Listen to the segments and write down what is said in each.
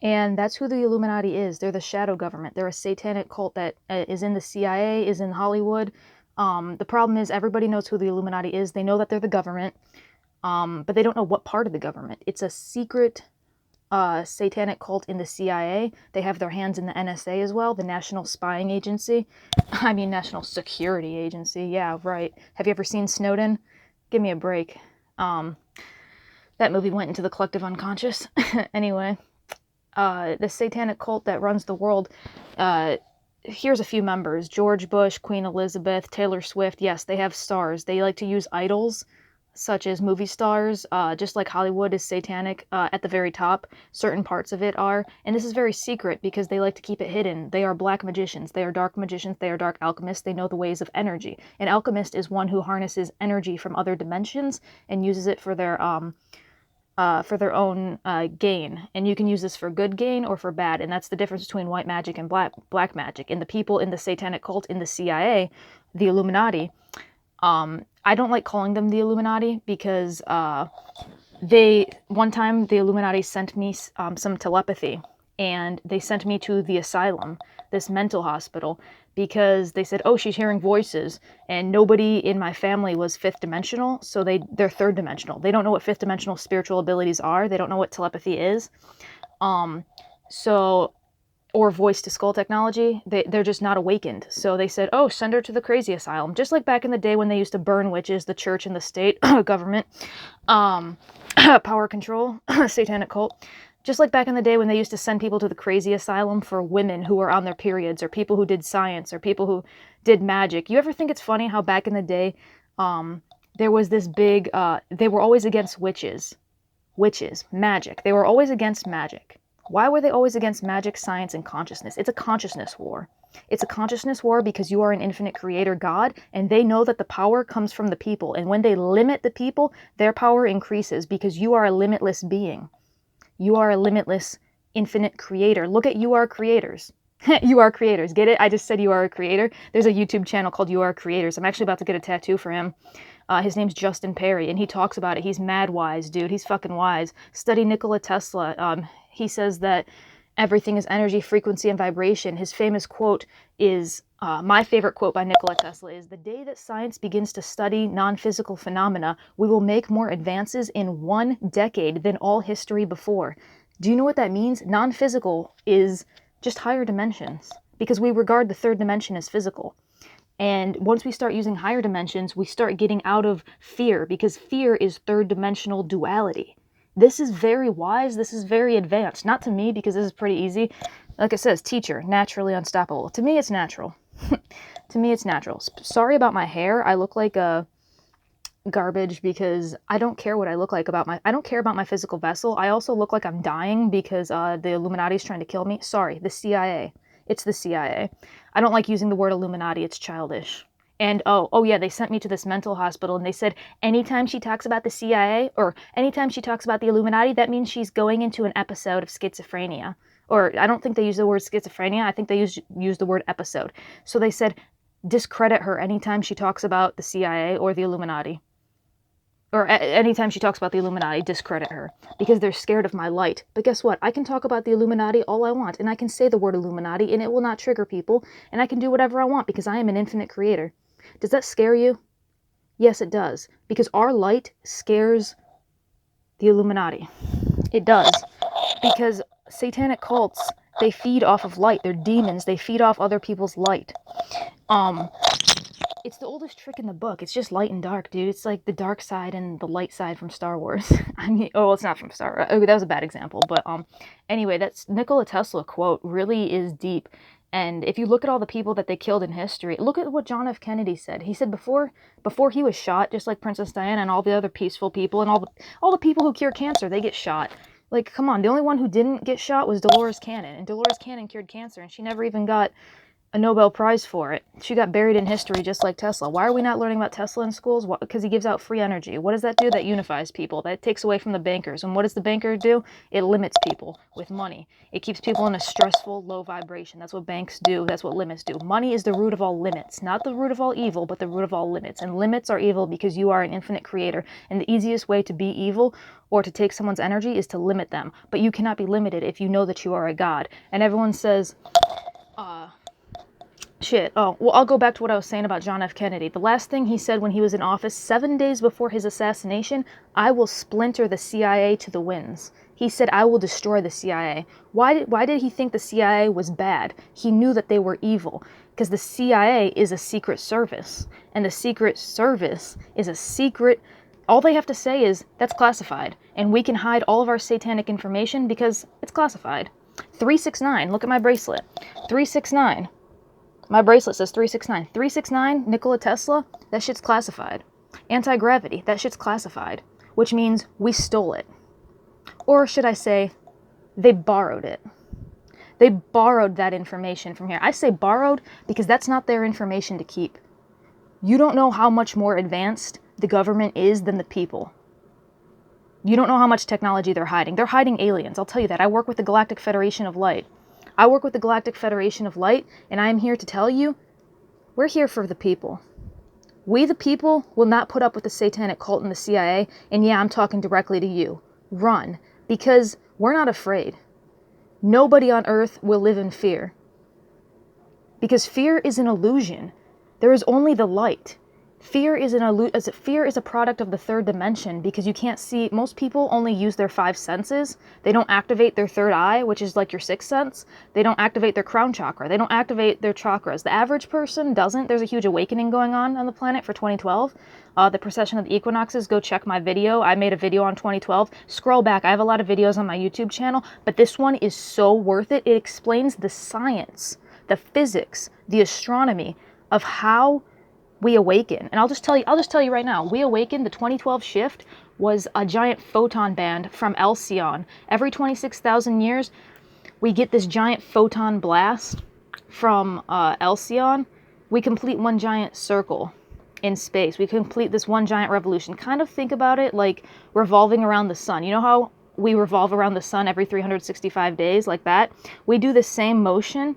And that's who the Illuminati is. They're the shadow government. They're a satanic cult that is in the CIA, is in Hollywood. The problem is everybody knows who the Illuminati is. They know that they're the government, but they don't know what part of the government. It's a secret satanic cult in the CIA. They have their hands in the NSA as well, the National Spying Agency. I mean, National Security Agency. Yeah, right. Have you ever seen Snowden? Give me a break. That movie went into the collective unconscious. Anyway, the satanic cult that runs the world, here's a few members: George Bush, Queen Elizabeth, Taylor Swift. Yes, they have stars. They like to use idols, such as movie stars, just like Hollywood is satanic at the very top. Certain parts of it are. And this is very secret because they like to keep it hidden. They are black magicians. They are dark magicians. They are dark alchemists. They know the ways of energy. An alchemist is one who harnesses energy from other dimensions and uses it for their own gain. And you can use this for good gain or for bad. And that's the difference between white magic and black magic. And the people in the satanic cult in the CIA, the Illuminati, I don't like calling them the Illuminati because one time the Illuminati sent me some telepathy, and they sent me to the asylum, this mental hospital, because they said, oh, she's hearing voices, and nobody in my family was fifth dimensional, so they're third dimensional. They don't know what fifth dimensional spiritual abilities are. They don't know what telepathy is. Or voice to skull technology, they're just not awakened. So they said, oh, send her to the crazy asylum. Just like back in the day when they used to burn witches, the church and the state, government, power control, satanic cult. Just like back in the day when they used to send people to the crazy asylum for women who were on their periods, or people who did science, or people who did magic. You ever think it's funny how back in the day, there was this big, they were always against witches, magic. They were always against magic. Why were they always against magic, science, and consciousness? It's a consciousness war. It's a consciousness war because you are an infinite creator God, and they know that the power comes from the people. And when they limit the people, their power increases because you are a limitless being. You are a limitless, infinite creator. Look at You Are Creators. You Are Creators. Get it? I just said You Are a Creator. There's a YouTube channel called You Are Creators. I'm actually about to get a tattoo for him. His name's Justin Perry, and he talks about it. He's mad wise, dude. He's fucking wise. Study Nikola Tesla. He says that everything is energy, frequency, and vibration. His famous quote is, my favorite quote by Nikola Tesla is, the day that science begins to study non-physical phenomena, we will make more advances in 1 decade than all history before. Do you know what that means? Non-physical is just higher dimensions, because we regard the third dimension as physical. And once we start using higher dimensions, we start getting out of fear, because fear is third dimensional duality. This is very wise. This is very advanced. Not to me, because this is pretty easy. Like it says, teacher, naturally unstoppable. To me, it's natural. To me, it's natural. Sorry about my hair. I look like a garbage because I don't care what I look like I don't care about my physical vessel. I also look like I'm dying because the Illuminati is trying to kill me. Sorry, the CIA. It's the CIA. I don't like using the word Illuminati. It's childish. And oh yeah, they sent me to this mental hospital, and they said anytime she talks about the CIA or anytime she talks about the Illuminati, that means she's going into an episode of schizophrenia. Or I don't think they use the word schizophrenia. I think they use the word episode. So they said discredit her anytime she talks about the CIA or the Illuminati. Or anytime she talks about the Illuminati, discredit her, because they're scared of my light. But guess what? I can talk about the Illuminati all I want, and I can say the word Illuminati, and it will not trigger people, and I can do whatever I want because I am an infinite creator. Does that scare you? Yes, it does, because our light scares the Illuminati. It does, because satanic cults, they feed off of light. They're demons. They feed off other people's light. It's the oldest trick in the book. It's just light and dark, dude. It's like the dark side and the light side from Star Wars. I mean, oh, it's not from Star Wars. Oh, that was a bad example. But anyway, that's Nikola Tesla quote really is deep. And if you look at all the people that they killed in history, look at what John F. Kennedy said. He said before he was shot, just like Princess Diana and all the other peaceful people and all the people who cure cancer, they get shot. Like, come on, the only one who didn't get shot was Dolores Cannon, and Dolores Cannon cured cancer, and she never even got a Nobel Prize for it. She got buried in history just like Tesla. Why are we not learning about Tesla in schools? Because he gives out free energy. What does that do? That unifies people. That takes away from the bankers. And what does the banker do? It limits people with money. It keeps people in a stressful, low vibration. That's what banks do. That's what limits do. Money is the root of all limits. Not the root of all evil, but the root of all limits. And limits are evil because you are an infinite creator. And the easiest way to be evil or to take someone's energy is to limit them. But you cannot be limited if you know that you are a god. And everyone says, shit. Oh, well, I'll go back to what I was saying about John F. Kennedy. The last thing he said when he was in office, 7 days before his assassination, I will splinter the CIA to the winds. He said, I will destroy the CIA. Why did he think the CIA was bad? He knew that they were evil. Because the CIA is a secret service. And the secret service is a secret. All they have to say is, that's classified. And we can hide all of our satanic information because it's classified. 369, look at my bracelet. 369. My bracelet says 369. 369, Nikola Tesla, that shit's classified. Anti-gravity, that shit's classified. Which means we stole it. Or should I say, they borrowed it. They borrowed that information from here. I say borrowed because that's not their information to keep. You don't know how much more advanced the government is than the people. You don't know how much technology they're hiding. They're hiding aliens, I'll tell you that. I work with the Galactic Federation of Light. I work with the Galactic Federation of Light, and I am here to tell you, we're here for the people. We, the people, will not put up with the satanic cult and the CIA, and yeah, I'm talking directly to you. Run, because we're not afraid. Nobody on Earth will live in fear. Because fear is an illusion. There is only the light. Fear is a product of the third dimension because you can't see. Most people only use their 5 senses. They don't activate their third eye, which is like your 6th sense. They don't activate their crown chakra. They don't activate their chakras. The average person doesn't. There's a huge awakening going on the planet for 2012. The precession of the equinoxes. Go check my video. I made a video on 2012. Scroll back. I have a lot of videos on my YouTube channel, but this one is so worth it. It explains the science, the physics, the astronomy of how we awaken. And I'll just tell you right now, we awaken, the 2012 shift was a giant photon band from Alcyon. Every 26,000 years, we get this giant photon blast from Alcyon. We complete one giant circle in space. We complete this one giant revolution. Kind of think about it like revolving around the sun. You know how we revolve around the sun every 365 days, like that? We do the same motion.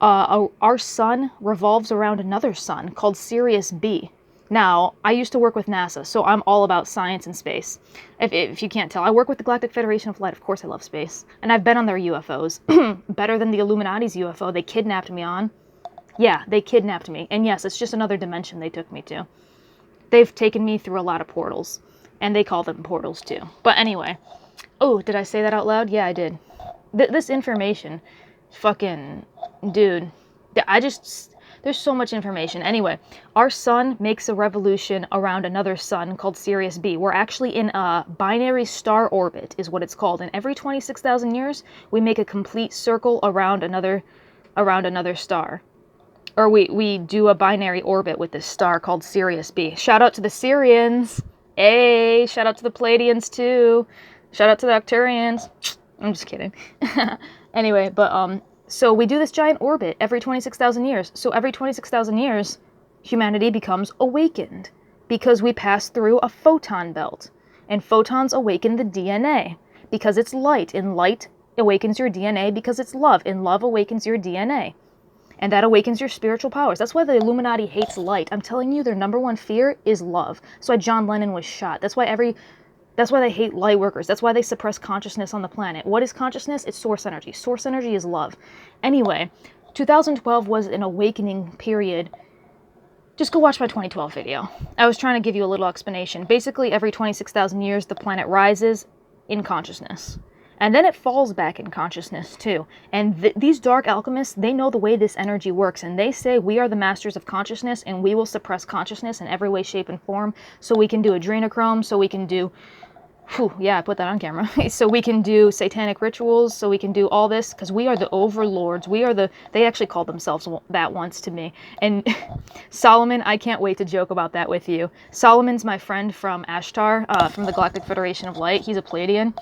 Our sun revolves around another sun called Sirius B. Now, I used to work with NASA, so I'm all about science and space. If you can't tell, I work with the Galactic Federation of Light. Of course I love space. And I've been on their UFOs. Better than the Illuminati's UFO they kidnapped me on. Yeah, they kidnapped me. And yes, it's just another dimension they took me to. They've taken me through a lot of portals. And they call them portals too. But anyway. Oh, did I say that out loud? Yeah, I did. This information, fucking... Dude, there's so much information. Anyway, our sun makes a revolution around another sun called Sirius B. We're actually in a binary star orbit, is what it's called. And every 26,000 years, we make a complete circle around another star. Or we do a binary orbit with this star called Sirius B. Shout out to the Sirians. Hey, shout out to the Pleiadians too. Shout out to the Arcturians. I'm just kidding. Anyway, but so we do this giant orbit every 26,000 years. So every 26,000 years, humanity becomes awakened because we pass through a photon belt. And photons awaken the DNA because it's light. And light awakens your DNA because it's love. And love awakens your DNA. And that awakens your spiritual powers. That's why the Illuminati hates light. I'm telling you, their number one fear is love. That's why John Lennon was shot. That's why they hate light workers. That's why they suppress consciousness on the planet. What is consciousness? It's source energy. Source energy is love. Anyway, 2012 was an awakening period. Just go watch my 2012 video. I was trying to give you a little explanation. Basically, every 26,000 years, the planet rises in consciousness. And then it falls back in consciousness, too. And these dark alchemists, they know the way this energy works. And they say we are the masters of consciousness, and we will suppress consciousness in every way, shape, and form. So we can do adrenochrome, so we can do... yeah, I put that on camera. So we can do satanic rituals, so we can do all this, because we are the overlords. They actually called themselves that once to me. And Solomon, I can't wait to joke about that with you. Solomon's my friend from Ashtar, from the Galactic Federation of Light. He's a Pleiadian.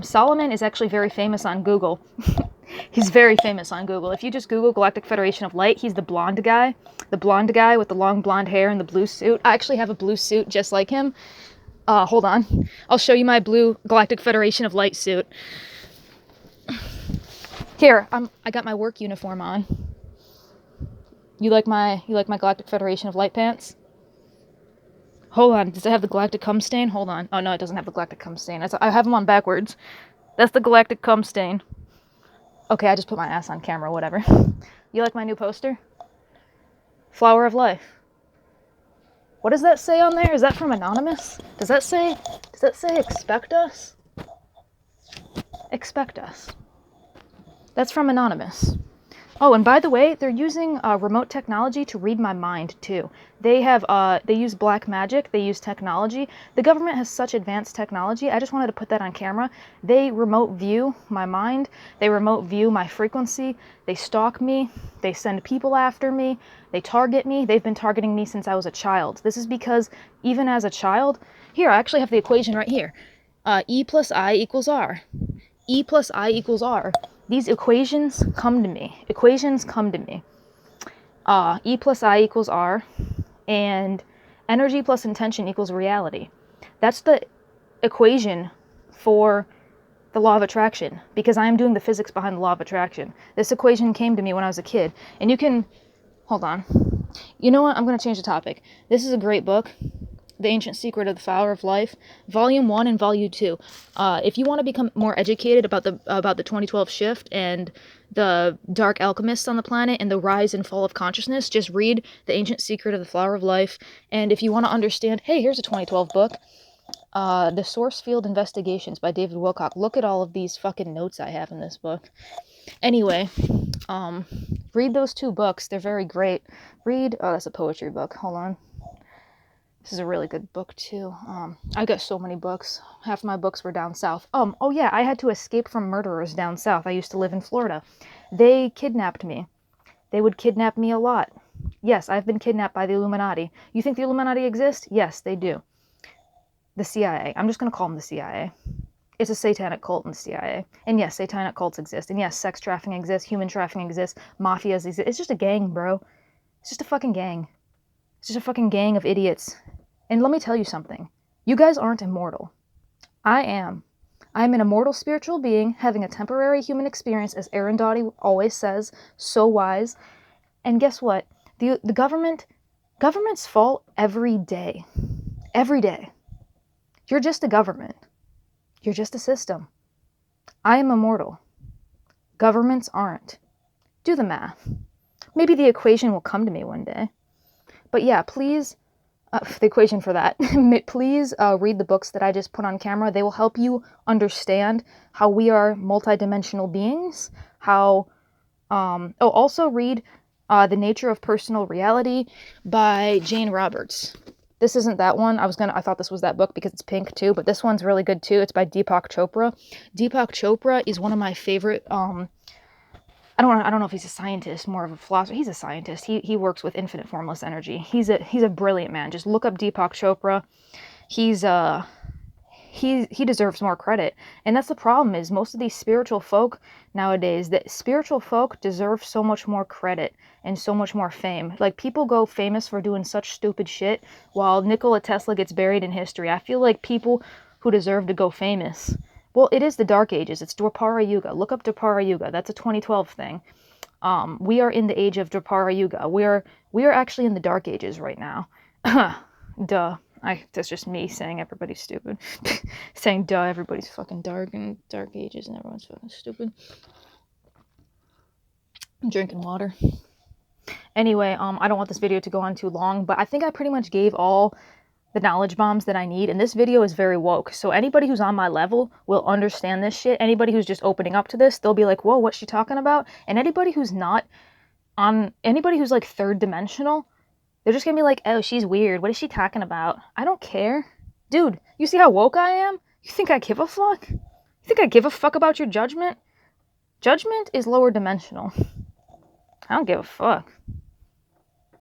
Solomon is actually very famous on Google. He's very famous on Google. If you just Google Galactic Federation of Light, he's the blonde guy with the long blonde hair and the blue suit. I actually have a blue suit just like him. Hold on. I'll show you my blue Galactic Federation of Light suit. Here, I got my work uniform on. You like my Galactic Federation of Light pants? Hold on, does it have the Galactic Cum Stain? Hold on. Oh no, it doesn't have the Galactic Cum Stain. I have them on backwards. That's the Galactic Cum Stain. Okay, I just put my ass on camera, whatever. You like my new poster? Flower of Life. What does that say on there? Is that from Anonymous? Does that say expect us? Expect us. That's from Anonymous. Oh, and by the way, they're using remote technology to read my mind too. They use black magic, they use technology. The government has such advanced technology. I just wanted to put that on camera. They remote view my mind. They remote view my frequency. They stalk me. They send people after me. They target me. They've been targeting me since I was a child. This is because even as a child, here, I actually have the equation right here. E plus I equals R. E plus I equals R. These equations come to me. E plus I equals R, and energy plus intention equals reality. That's the equation for the law of attraction, because I am doing the physics behind the law of attraction. This equation came to me when I was a kid, and you can, hold on. You know what? I'm going to change the topic. This is a great book. The Ancient Secret of the Flower of Life, Volume 1 and Volume 2. If you want to become more educated about the 2012 shift and the dark alchemists on the planet and the rise and fall of consciousness, just read The Ancient Secret of the Flower of Life. And if you want to understand, hey, here's a 2012 book, The Source Field Investigations by David Wilcock. Look at all of these fucking notes I have in this book. Anyway, read those two books. They're very great. Oh, that's a poetry book. Hold on. This is a really good book, too. I got so many books. Half of my books were down south. Oh yeah, I had to escape from murderers down south. I used to live in Florida. They kidnapped me. They would kidnap me a lot. Yes, I've been kidnapped by the Illuminati. You think the Illuminati exist? Yes, they do. The CIA. I'm just going to call them the CIA. It's a satanic cult in the CIA. And yes, satanic cults exist. And yes, sex trafficking exists, human trafficking exists, mafias exist. It's just a gang, bro. It's just a fucking gang. It's just a fucking gang of idiots. And let me tell you something. You guys aren't immortal. I am. I'm an immortal spiritual being having a temporary human experience, as Aaron Doughty always says, so wise. And guess what? The governments fall every day. Every day. You're just a government. You're just a system. I am immortal. Governments aren't. Do the math. Maybe the equation will come to me one day. But yeah, please, the equation for that, please read the books that I just put on camera. They will help you understand how we are multidimensional beings, also read The Nature of Personal Reality by Jane Roberts. This isn't that one. I thought this was that book because it's pink too, but this one's really good too. It's by Deepak Chopra. Deepak Chopra is one of my favorite, I don't know if he's a scientist, more of a philosopher. He's a scientist. He works with infinite formless energy. He's a brilliant man. Just look up Deepak Chopra. He deserves more credit. And that's the problem, is most of these spiritual folk nowadays, that spiritual folk deserve so much more credit and so much more fame. Like, people go famous for doing such stupid shit while Nikola Tesla gets buried in history. I feel like people who deserve to go famous, well, it is the Dark Ages. It's Dwapara Yuga. Look up Dwapara Yuga. That's a 2012 thing. We are in the age of Dwapara Yuga. We are actually in the Dark Ages right now. Duh. That's just me saying everybody's stupid. Saying duh, everybody's fucking dark and Dark Ages and everyone's fucking stupid. I'm drinking water. Anyway, I don't want this video to go on too long, but I think I pretty much gave all the knowledge bombs that I need, and this video is very woke, so anybody who's on my level will understand this shit. Anybody who's just opening up to this, they'll be like, whoa, what's she talking about? And anybody who's not anybody who's like third dimensional, they're just gonna be like, oh, she's weird, what is she talking about? I don't care. Dude, you see how woke I am? You think I give a fuck? You think I give a fuck about your judgment? Judgment is lower dimensional. I don't give a fuck.